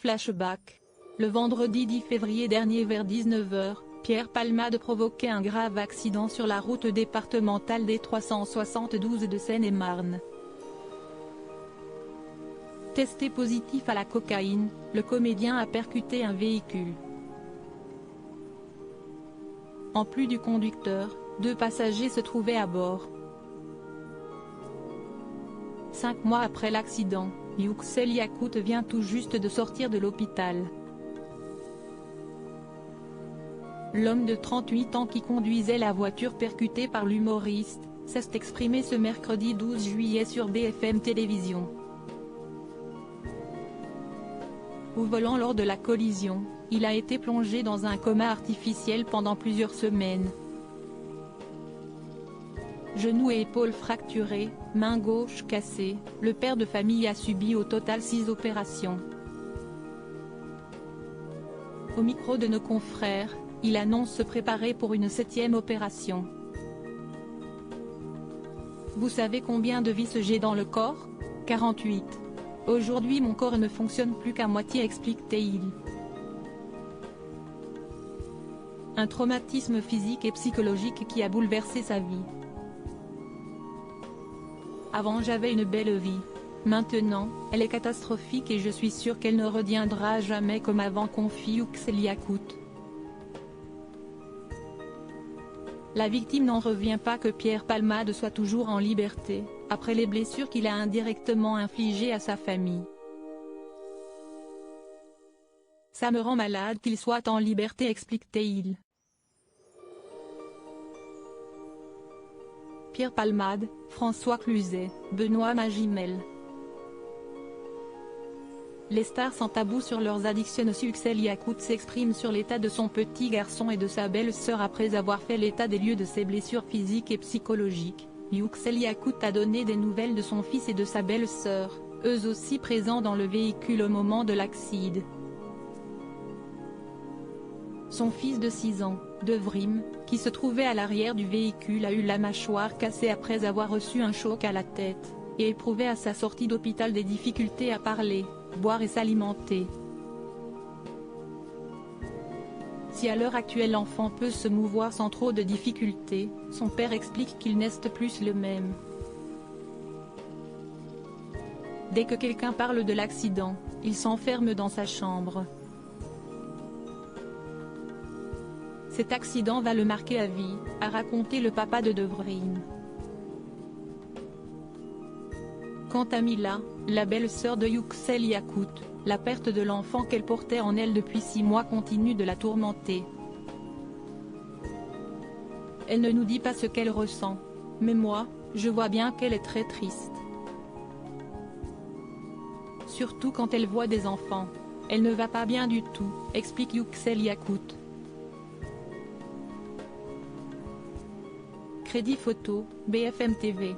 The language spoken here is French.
Flashback. Le vendredi 10 février dernier vers 19 h, Pierre Palmade provoquait un grave accident sur la route départementale D372 de Seine-et-Marne. Testé positif à la cocaïne, le comédien a percuté un véhicule. En plus du conducteur, 2 passagers se trouvaient à bord. 5 mois après l'accident, Yüksel Yakut vient tout juste de sortir de l'hôpital. L'homme de 38 ans qui conduisait la voiture percutée par l'humoriste, s'est exprimé ce mercredi 12 juillet sur BFM Télévision. Au volant lors de la collision, il a été plongé dans un coma artificiel pendant plusieurs semaines. Genoux et épaules fracturés, main gauche cassée, le père de famille a subi au total 6 opérations. Au micro de nos confrères, il annonce se préparer pour une 7e opération. Vous savez combien de vis j'ai dans le corps? 48. Aujourd'hui mon corps ne fonctionne plus qu'à moitié, explique-t-il. Un traumatisme physique et psychologique qui a bouleversé sa vie. Avant j'avais une belle vie. Maintenant, elle est catastrophique et je suis sûr qu'elle ne reviendra jamais comme avant, confie Yüksel Yakut. La victime n'en revient pas que Pierre Palmade soit toujours en liberté, après les blessures qu'il a indirectement infligées à sa famille. Ça me rend malade qu'il soit en liberté, explique-t-il. Pierre Palmade, François Cluzet, Benoît Magimel. Les stars sans tabou sur leurs addictions. Yüksel Yakut s'exprime sur l'état de son petit garçon et de sa belle-sœur après avoir fait l'état des lieux de ses blessures physiques et psychologiques. Yüksel Yakut a donné des nouvelles de son fils et de sa belle-sœur, eux aussi présents dans le véhicule au moment de l'accident. Son fils de 6 ans, Devrim, qui se trouvait à l'arrière du véhicule, a eu la mâchoire cassée après avoir reçu un choc à la tête, et éprouvait à sa sortie d'hôpital des difficultés à parler, boire et s'alimenter. Si à l'heure actuelle l'enfant peut se mouvoir sans trop de difficultés, son père explique qu'il n'est plus le même. Dès que quelqu'un parle de l'accident, il s'enferme dans sa chambre. Cet accident va le marquer à vie, a raconté le papa de Devrim. Quant à Mila, la belle-sœur de Yüksel Yakut, la perte de l'enfant qu'elle portait en elle depuis 6 mois continue de la tourmenter. Elle ne nous dit pas ce qu'elle ressent, mais moi, je vois bien qu'elle est très triste. Surtout quand elle voit des enfants. Elle ne va pas bien du tout, explique Yüksel Yakut. Crédit photo, BFM TV.